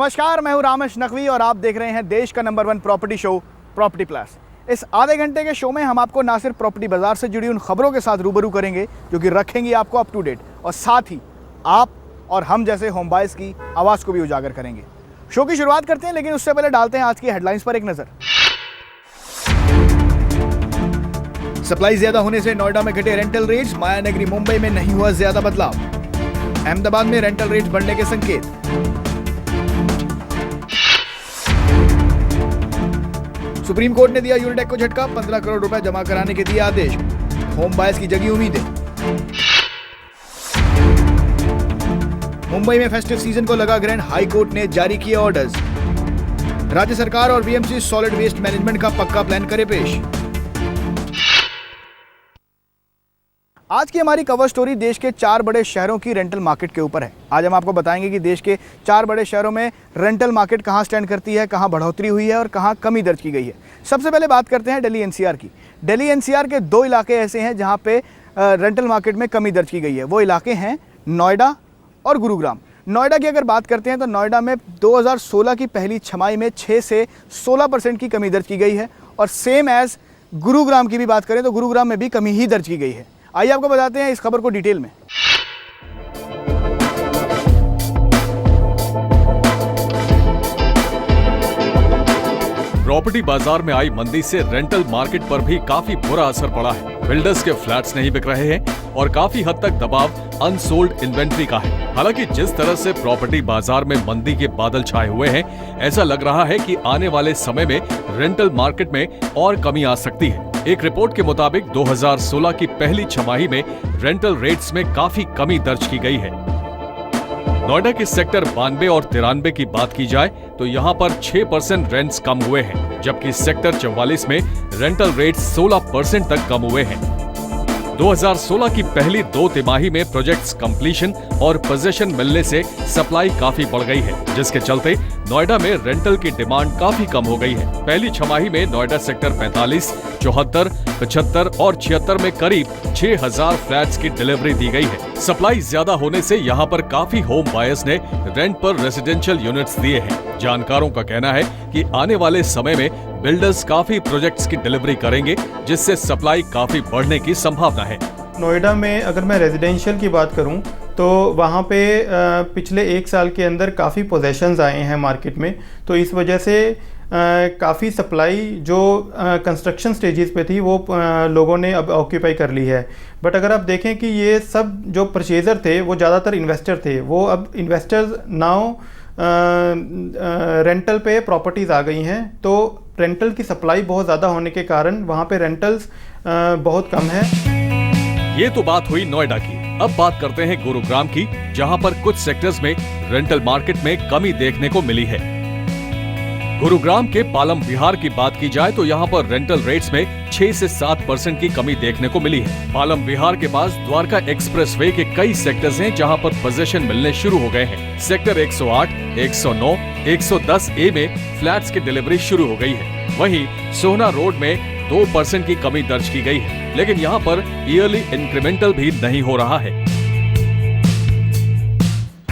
नमस्कार, मैं हूं रामेश नकवी और आप देख रहे हैं देश का number 1 property show property plus. इस आधे घंटे के शो में हम आपको ना सिर्फ प्रॉपर्टी बाजार से जुड़ी उन खबरों के साथ रूबरू करेंगे जो कि रखेंगे आपको अप टू डेट, और साथ ही आप और हम जैसे होम बायर्स की आवाज़ को भी उजागर करेंगे। शो की शुरुआत करते हैं, लेकिन उससे पहले डालते हैं आज की हेडलाइंस पर एक नज़र। सप्लाई ज्यादा होने से नोएडा में घटे रेंटल रेट्स, मायानगरी मुंबई में नहीं हुआ ज्यादा बदलाव। अहमदाबाद में रेंटल रेट्स बढ़ने के संकेत। सुप्रीम कोर्ट ने दिया यूनिटेक को झटका, 15 करोड़ रुपए जमा कराने के दिए आदेश। होम बायर्स की जगी उम्मीदें। मुंबई में फेस्टिव सीजन को लगा ग्रहण, हाई कोर्ट ने जारी किए ऑर्डर्स। राज्य सरकार और बीएमसी सॉलिड वेस्ट मैनेजमेंट का पक्का प्लान करे पेश। आज की हमारी कवर स्टोरी देश के 4 बड़े शहरों की रेंटल मार्केट के ऊपर है। आज हम आपको बताएंगे कि देश के 4 बड़े शहरों में रेंटल मार्केट कहां स्टैंड करती है, कहां बढ़ोतरी हुई है और कहां कमी दर्ज की गई है। सबसे पहले बात करते हैं दिल्ली एनसीआर की। दिल्ली एनसीआर के 2 इलाके ऐसे हैं जहां पे रेंटल मार्केट में कमी दर्ज की गई है। वो इलाके हैं नोएडा और गुरुग्राम। नोएडा की अगर बात करते हैं तो नोएडा में 2016 की पहली छमाही में 6 से 16% की कमी दर्ज की गई है, और सेम एज गुरुग्राम की भी बात करें तो गुरुग्राम में भी कमी ही दर्ज की गई है। आइए आपको बताते हैं इस खबर को डिटेल में। प्रॉपर्टी बाजार में आई मंदी से रेंटल मार्केट पर भी काफी बुरा असर पड़ा है। बिल्डर्स के फ्लैट्स नहीं बिक रहे हैं और काफी हद तक दबाव अनसोल्ड इन्वेंट्री का है। हालांकि जिस तरह से प्रॉपर्टी बाजार में मंदी के बादल छाए हुए हैं, ऐसा लग रहा है कि आने वाले समय में रेंटल मार्केट में और कमी आ सकती है। एक रिपोर्ट के मुताबिक 2016 की पहली छमाही में रेंटल रेट्स में काफी कमी दर्ज की गई है। नोएडा के सेक्टर 92 और 93 की बात की जाए तो यहां पर 6% रेंट्स कम हुए हैं, जबकि सेक्टर 44 में रेंटल रेट्स 16% तक कम हुए हैं। 2016 की पहली 2 तिमाही में प्रोजेक्ट्स कंप्लीशन और पोजीशन मिलने से सप्लाई काफी बढ़ गई है, जिसके चलते नोएडा में रेंटल की डिमांड काफी कम हो गई है। पहली छमाही में नोएडा सेक्टर 45, 74, 75 और 76 में करीब 6000 फ्लैट्स की डिलीवरी दी गई है। सप्लाई ज्यादा होने से यहाँ पर काफी होम बायर्स ने रेंट पर रेजिडेंशियल यूनिट्स दिए हैं। जानकारों का कहना है कि आने वाले समय में बिल्डर्स काफी प्रोजेक्ट्स की डिलीवरी करेंगे, जिससे सप्लाई काफी बढ़ने की संभावना है। नोएडा में अगर मैं रेजिडेंशियल की बात करूं तो वहाँ पे पिछले 1 साल के अंदर काफ़ी पोजेशंस आए हैं मार्केट में, तो इस वजह से काफ़ी सप्लाई जो कंस्ट्रक्शन स्टेजेस पे थी वो लोगों ने अब ऑक्यूपाई कर ली है। बट अगर आप देखें कि ये सब जो परचेज़र थे वो ज़्यादातर इन्वेस्टर थे, वो अब इन्वेस्टर्स नाउ रेंटल पे प्रॉपर्टीज़ आ गई हैं, तो रेंटल की सप्लाई बहुत ज़्यादा होने के कारण वहाँ पे रेंटल्स बहुत कम है। ये तो बात हुई नोएडा की। अब बात करते हैं गुरुग्राम की, जहां पर कुछ सेक्टर्स में रेंटल मार्केट में कमी देखने को मिली है। गुरुग्राम के पालम विहार की बात की जाए तो यहां पर रेंटल रेट्स में 6 से 7% की कमी देखने को मिली है। पालम विहार के पास द्वारका एक्सप्रेसवे के कई सेक्टर्स हैं जहां पर पोजीशन मिलने शुरू हो गए हैं। सेक्टर 108, 109, 110 ए में फ्लैट्स की डिलीवरी शुरू हो गई है। वहीं सोहना रोड में 2% की कमी दर्ज की गई है, लेकिन यहाँ पर ईयरली इंक्रीमेंटल भी नहीं हो रहा है।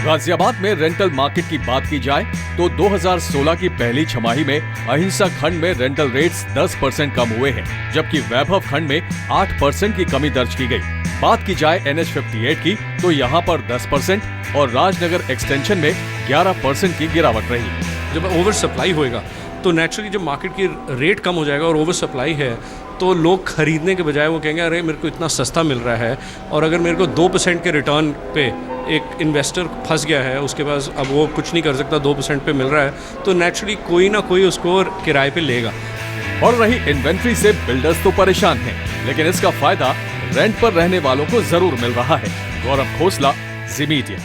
गाजियाबाद में रेंटल मार्केट की बात की जाए तो 2016 की पहली छमाही में अहिंसा खंड में रेंटल रेट्स 10% कम हुए हैं, जबकि वैभव खंड में 8% की कमी दर्ज की गई। बात की जाए NH58 की तो यहाँ पर 10% और राजनगर एक्सटेंशन में 11% की गिरावट रही। जब ओवर सप्लाई होएगा तो नेचुरली जब मार्केट की रेट कम हो जाएगा और ओवर सप्लाई है तो लोग खरीदने के बजाय वो कहेंगे अरे मेरे को इतना सस्ता मिल रहा है, और अगर मेरे को 2% के रिटर्न पे एक इन्वेस्टर फंस गया है, उसके पास अब वो कुछ नहीं कर सकता, 2% पे मिल रहा है, तो नेचुरली कोई ना कोई उसको किराए पे लेगा। और रही इन्वेंट्री से बिल्डर्स तो परेशान हैं, लेकिन इसका फायदा रेंट पर रहने वालों को जरूर मिल रहा है। गौरव खोसला, जी मीडिया।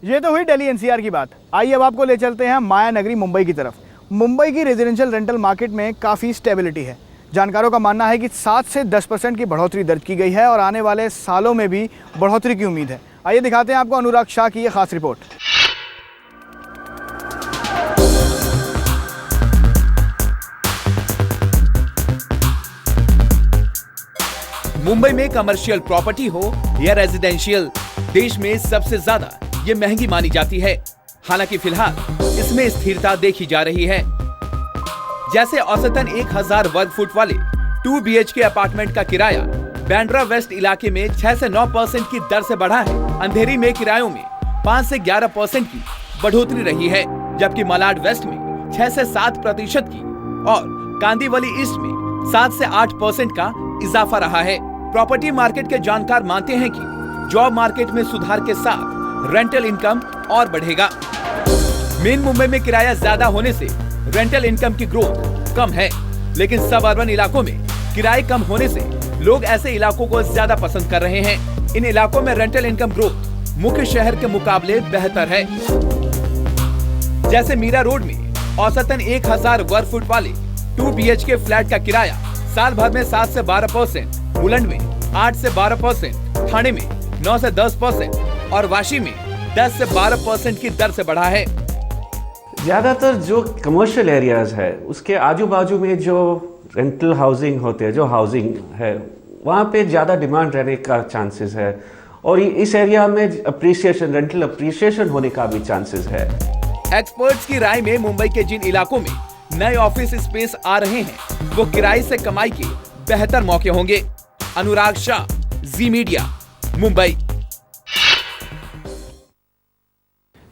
ये तो हुई दिल्ली एनसीआर की बात। आइए अब आपको ले चलते हैं मायानगरी मुंबई की तरफ। मुंबई की रेजिडेंशियल रेंटल मार्केट में काफ़ी स्टेबिलिटी है। जानकारों का मानना है कि 7 से 10% की बढ़ोतरी दर्ज की गई है और आने वाले सालों में भी बढ़ोतरी की उम्मीद है। आइए दिखाते हैं आपको अनुराग शाह की ये खास रिपोर्ट। मुंबई में कमर्शियल प्रॉपर्टी हो या रेजिडेंशियल, देश में सबसे ज्यादा ये महंगी मानी जाती है। हालांकि फिलहाल इसमें स्थिरता देखी जा रही है। जैसे औसतन 1000 वर्ग फुट वाले 2 BHK अपार्टमेंट का किराया बांद्रा वेस्ट इलाके में 6 से 9% की दर से बढ़ा है। अंधेरी में किरायों में 5 से 11% की बढ़ोतरी रही है, जबकि मलाड वेस्ट में 6 से 7% की और कांदीवली ईस्ट में 7 से 8% का इजाफा रहा है। प्रॉपर्टी मार्केट के जानकार मानते हैं कि जॉब मार्केट में सुधार के साथ रेंटल इनकम और बढ़ेगा। मेन मुंबई में किराया ज्यादा होने से रेंटल इनकम की ग्रोथ कम है, लेकिन सब अर्बन इलाकों में किराए कम होने से लोग ऐसे इलाकों को ज्यादा पसंद कर रहे हैं। इन इलाकों में रेंटल इनकम ग्रोथ मुख्य शहर के मुकाबले बेहतर है। जैसे मीरा रोड में औसतन 1000 वर्ग फुट वाले 2 BHK फ्लैट का किराया साल भर में 7 से 12%, बुलंद में 8 से 12%, ठाणे में 9 से 10% और वाशी में 10 से 12% की दर से बढ़ा है। ज़्यादातर जो कमर्शियल एरियाज है उसके आजू बाजू में जो रेंटल हाउसिंग होते हैं, जो हाउसिंग है, वहाँ पे ज़्यादा डिमांड रहने का चांसेस है और इस एरिया में रेंटल अप्रिसिएशन होने का भी चांसेस है। एक्सपर्ट्स की राय में मुंबई के जिन इलाकों में नए ऑफिस स्पेस आ रहे हैं वो किराए से कमाई के बेहतर मौके होंगे। अनुराग शाह, जी मीडिया, मुंबई।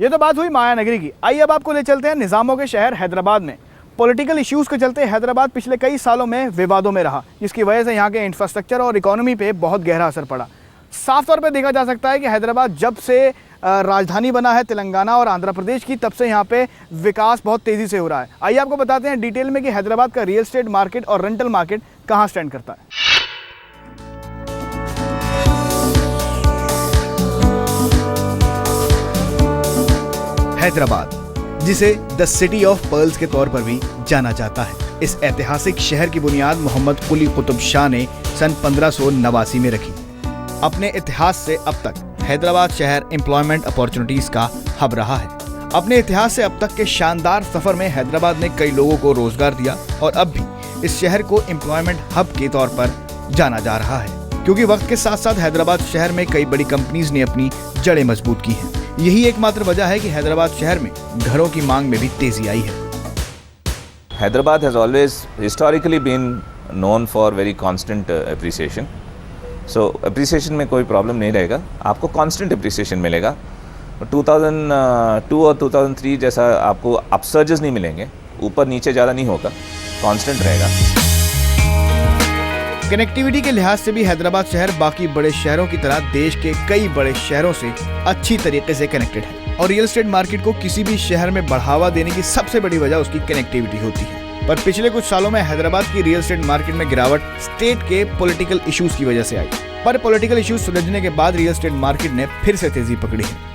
ये तो बात हुई माया नगरी की। आइए अब आपको ले चलते हैं निजामों के शहर हैदराबाद में। पॉलिटिकल इश्यूज के चलते हैदराबाद पिछले कई सालों में विवादों में रहा, जिसकी वजह से यहाँ के इंफ्रास्ट्रक्चर और इकोनॉमी पे बहुत गहरा असर पड़ा। साफ तौर पे देखा जा सकता है कि हैदराबाद जब से राजधानी बना है तेलंगाना और आंध्र प्रदेश की, तब से यहाँ पे विकास बहुत तेज़ी से हो रहा है। आइए आपको बताते हैं डिटेल में कि हैदराबाद का रियल एस्टेट मार्केट और रेंटल मार्केट कहाँ स्टैंड करता है। हैदराबाद, जिसे द सिटी ऑफ पर्ल्स के तौर पर भी जाना जाता है, इस ऐतिहासिक शहर की बुनियाद मोहम्मद कुली कुतुब शाह ने सन 1589 में रखी। अपने इतिहास से अब तक हैदराबाद शहर एम्प्लॉयमेंट अपॉर्चुनिटीज का हब रहा है। अपने इतिहास से अब तक के शानदार सफर में हैदराबाद ने कई लोगों को रोजगार दिया और अब भी इस शहर को एम्प्लॉयमेंट हब के तौर पर जाना जा रहा है, क्योंकि वक्त के साथ साथ हैदराबाद शहर में कई बड़ी कंपनीज ने अपनी जड़ें मजबूत की हैं। यही एकमात्र वजह है कि हैदराबाद शहर में घरों की मांग में भी तेजी आई है। Hyderabad has always historically been known for very constant appreciation. So appreciation में कोई प्रॉब्लम नहीं रहेगा, आपको constant appreciation मिलेगा। 2002 और 2003 जैसा आपको अपसर्जेस नहीं मिलेंगे, ऊपर नीचे ज़्यादा नहीं होगा, constant रहेगा। कनेक्टिविटी के लिहाज से भी हैदराबाद शहर बाकी बड़े शहरों की तरह देश के कई बड़े शहरों से अच्छी तरीके से कनेक्टेड है और रियल एस्टेट मार्केट को किसी भी शहर में बढ़ावा देने की सबसे बड़ी वजह उसकी कनेक्टिविटी होती है। पर पिछले कुछ सालों में हैदराबाद की रियल एस्टेट मार्केट में गिरावट स्टेट के पॉलिटिकल इश्यूज की वजह से आई, पर पॉलिटिकल इश्यूज सुलझने के बाद रियल एस्टेट मार्केट ने फिर से तेजी पकड़ी है।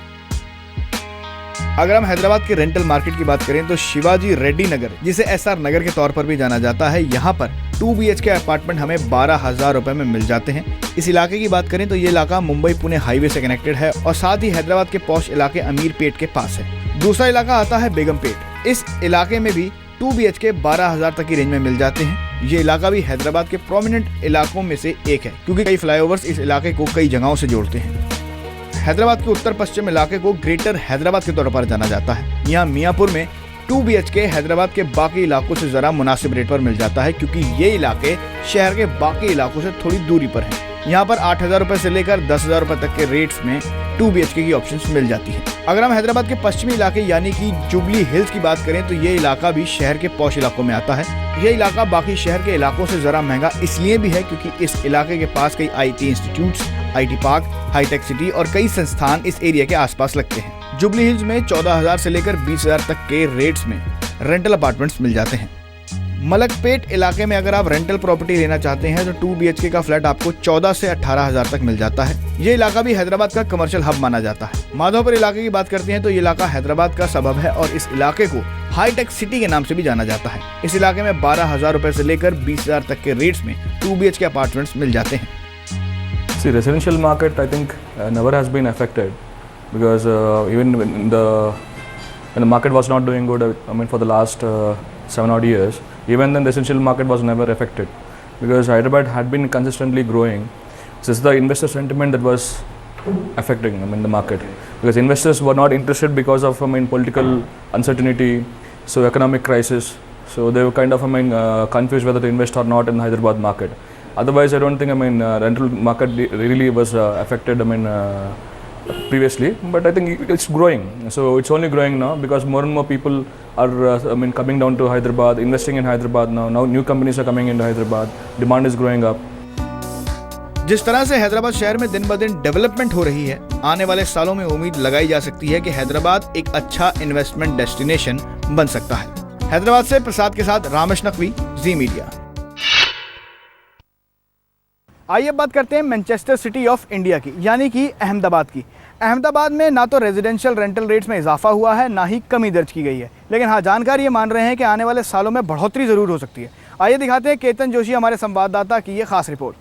अगर हम हैदराबाद के रेंटल मार्केट की बात करें तो शिवाजी रेड्डी नगर, जिसे SR नगर के तौर पर भी जाना जाता है, यहाँ पर 2 BHK अपार्टमेंट हमें 12,000 रुपए में मिल जाते हैं। इस इलाके की बात करें तो ये इलाका मुंबई पुणे हाईवे से कनेक्टेड है और साथ ही हैदराबाद के पॉश इलाके अमीरपेट के पास है। दूसरा इलाका आता है बेगमपेट। इस इलाके में भी 2 BHK 12,000 तक की रेंज में मिल जाते हैं। ये इलाका भी हैदराबाद के प्रोमिनेंट इलाकों में से एक है, क्योंकि कई फ्लाईओवर्स इस इलाके को कई जगहों से जोड़ते हैं। हैदराबाद के उत्तर पश्चिम इलाके को ग्रेटर हैदराबाद के तौर पर जाना जाता है। यहाँ मियापुर में 2 BHK हैदराबाद के बाकी इलाकों से जरा मुनासिब रेट पर मिल जाता है, क्योंकि ये इलाके शहर के बाकी इलाकों से थोड़ी दूरी पर हैं। यहाँ पर 8,000 रुपए से लेकर 10,000 रुपए तक के रेट्स में 2 BHK की ऑप्शंस मिल जाती है। अगर हम हैदराबाद के पश्चिमी इलाके यानी कि जुबली हिल्स की बात करें तो ये इलाका भी शहर के पॉश इलाकों में आता है। ये इलाका बाकी शहर के इलाकों से जरा महंगा इसलिए भी है क्योंकि इस इलाके के पास कई IT institutes, IT park, hitech city और कई संस्थान इस एरिया के आसपास लगते हैं। जुबली हिल्स में 14,000 से लेकर 20,000 तक के रेट्स में रेंटल अपार्टमेंट्स मिल जाते हैं। मलकपेट इलाके में अगर आप रेंटल प्रॉपर्टी लेना चाहते हैं तो 2 BHK का फ्लैट आपको 14 से 18,000 तक मिल जाता है। ये इलाका भी हैदराबाद का कमर्शियल हब माना जाता है। माधवपुर इलाके की बात करते हैं तो ये इलाका हैदराबाद का सबब है और इस इलाके को हाईटेक सिटी के नाम से भी जाना जाता है। इस इलाके में 12,000 रुपए से लेकर 20,000 तक के रेट्स में 2 BHK अपार्टमेंट्स मिल जाते हैं। See, residential market I think never has been affected because even when the market was not doing good, I mean for the last 7 odd years, even then the residential market was never affected because Hyderabad had been consistently growing. Since the investor sentiment that was affecting the market, because investors were not interested because of political uncertainty, so economic crisis. So they were kind of confused whether to invest or not in the Hyderabad market. Otherwise, I don't think rental market really was affected previously, but I think it's growing. So it's only growing now because more and more people are coming down to Hyderabad, investing in Hyderabad now. Now new companies are coming into Hyderabad. Demand is growing up. जिस तरह से हैदराबाद शहर में दिन ब दिन development हो रही है, आने वाले सालों में उम्मीद लगाई जा सकती है कि हैदराबाद एक अच्छा इन्वेस्टमेंट डेस्टिनेशन बन सकता है। हैदराबाद से प्रसाद के साथ रामेश नकवी, जी मीडिया। आइए बात करते हैं मैनचेस्टर सिटी ऑफ इंडिया की, यानी कि अहमदाबाद की। अहमदाबाद में ना तो रेजिडेंशियल रेंटल रेट्स में इजाफा हुआ है, ना ही कमी दर्ज की गई है, लेकिन हाँ, जानकार ये मान रहे हैं कि आने वाले सालों में बढ़ोतरी जरूर हो सकती है। आइए दिखाते हैं केतन जोशी हमारे संवाददाता की ये खास रिपोर्ट।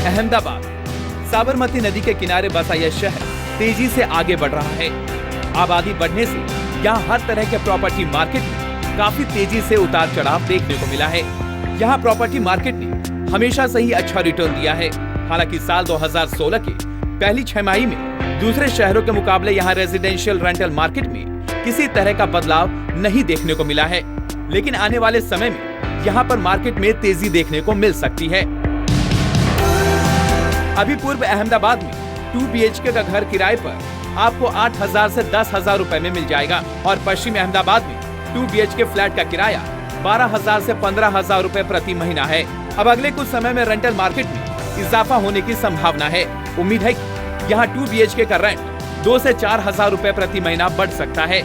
अहमदाबाद साबरमती नदी के किनारे बसा यह शहर तेजी से आगे बढ़ रहा है। आबादी बढ़ने से यहाँ हर तरह के प्रॉपर्टी मार्केट में काफी तेजी से उतार चढ़ाव देखने को मिला है। यहाँ प्रॉपर्टी मार्केट ने हमेशा से ही अच्छा रिटर्न दिया है। हालांकि साल 2016 के पहली छमाही में दूसरे शहरों के मुकाबले यहाँ रेजिडेंशियल रेंटल मार्केट में किसी तरह का बदलाव नहीं देखने को मिला है, लेकिन आने वाले समय में यहाँ पर मार्केट में तेजी देखने को मिल सकती है। अभी पूर्व अहमदाबाद में 2 BHK का घर किराए पर आपको 8,000 से 10,000 रुपए में मिल जाएगा और पश्चिम अहमदाबाद में 2 BHK फ्लैट का किराया 12,000 से 15,000 रुपए प्रति महीना है। अब अगले कुछ समय में रेंटल मार्केट में इजाफा होने की संभावना है। उम्मीद है कि यहाँ 2 BHK का रेंट 2 से 4,000 रुपए प्रति महीना बढ़ सकता है।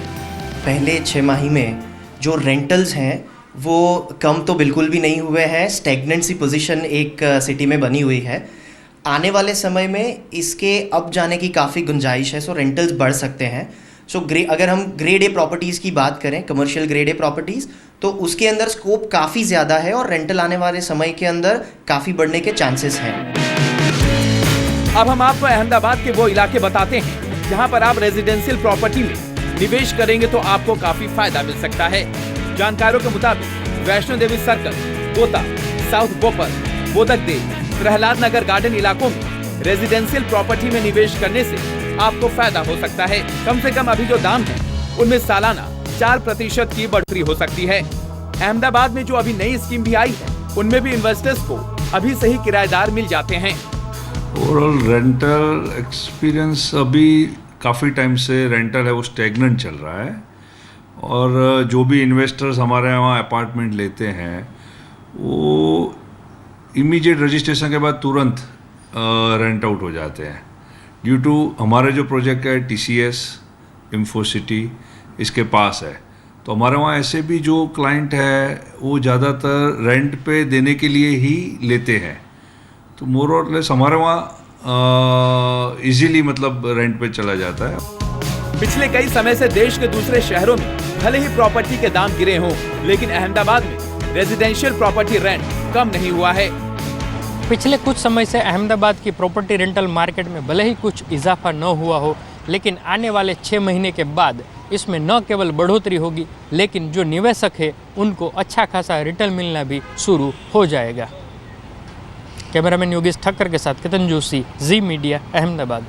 पहले 6 माही में जो रेंटल्स हैं वो कम तो बिल्कुल भी नहीं हुए हैं। स्टैग्नेंट सी पोजीशन एक सिटी में बनी हुई है। आने वाले समय में इसके अप जाने की काफ़ी गुंजाइश है, सो रेंटल्स बढ़ सकते हैं। सो अगर हम ग्रेड ए प्रॉपर्टीज़ की बात करें, कमर्शियल ग्रेड ए प्रॉपर्टीज़, तो उसके अंदर स्कोप काफ़ी ज़्यादा है और रेंटल आने वाले समय के अंदर काफ़ी बढ़ने के चांसेस हैं। अब हम आपको अहमदाबाद के वो इलाके बताते हैं जहां पर आप रेजिडेंशियल प्रॉपर्टी में निवेश करेंगे तो आपको काफी फायदा मिल सकता है। जानकारों के मुताबिक वैष्णो देवी सर्कल, गोता, साउथ बोपर, बोदक देव, प्रहलाद नगर गार्डन इलाकों में रेजिडेंशियल प्रॉपर्टी में निवेश करने से आपको फायदा हो सकता है। कम से कम अभी जो दाम है उनमें सालाना 4% की बढ़ोतरी हो सकती है। अहमदाबाद में जो अभी नई स्कीम भी आई है उनमें भी इन्वेस्टर्स को अभी से ही किराएदार मिल जाते हैं। ओवरऑल रेंटल एक्सपीरियंस अभी काफ़ी टाइम से रेंटल है वो स्टेगनेंट चल रहा है और जो भी इन्वेस्टर्स हमारे यहाँ अपार्टमेंट लेते हैं वो इमीडिएट रजिस्ट्रेशन के बाद तुरंत रेंट आउट हो जाते हैं। ड्यू टू हमारे जो प्रोजेक्ट है TCS इंफोसिटी इसके पास है, तो हमारे वहाँ ऐसे भी जो क्लाइंट है वो ज़्यादातर रेंट पे देने के लिए ही लेते हैं। तो मोर और लेस हमारे वहाँ इजीली मतलब रेंट पे चला जाता है। पिछले कई समय से देश के दूसरे शहरों में भले ही प्रॉपर्टी के दाम गिरे हों, लेकिन अहमदाबाद में रेजिडेंशियल प्रॉपर्टी रेंट कम नहीं हुआ है। पिछले कुछ समय से अहमदाबाद की प्रॉपर्टी रेंटल मार्केट में भले ही कुछ इजाफा न हुआ हो, लेकिन आने वाले 6 महीने के बाद इसमें न केवल बढ़ोतरी होगी, लेकिन जो निवेशक है उनको अच्छा खासा रिटर्न मिलना भी शुरू हो जाएगा। कैमरामैन योगेश ठक्कर के साथ केतन जोशी, जी मीडिया, अहमदाबाद।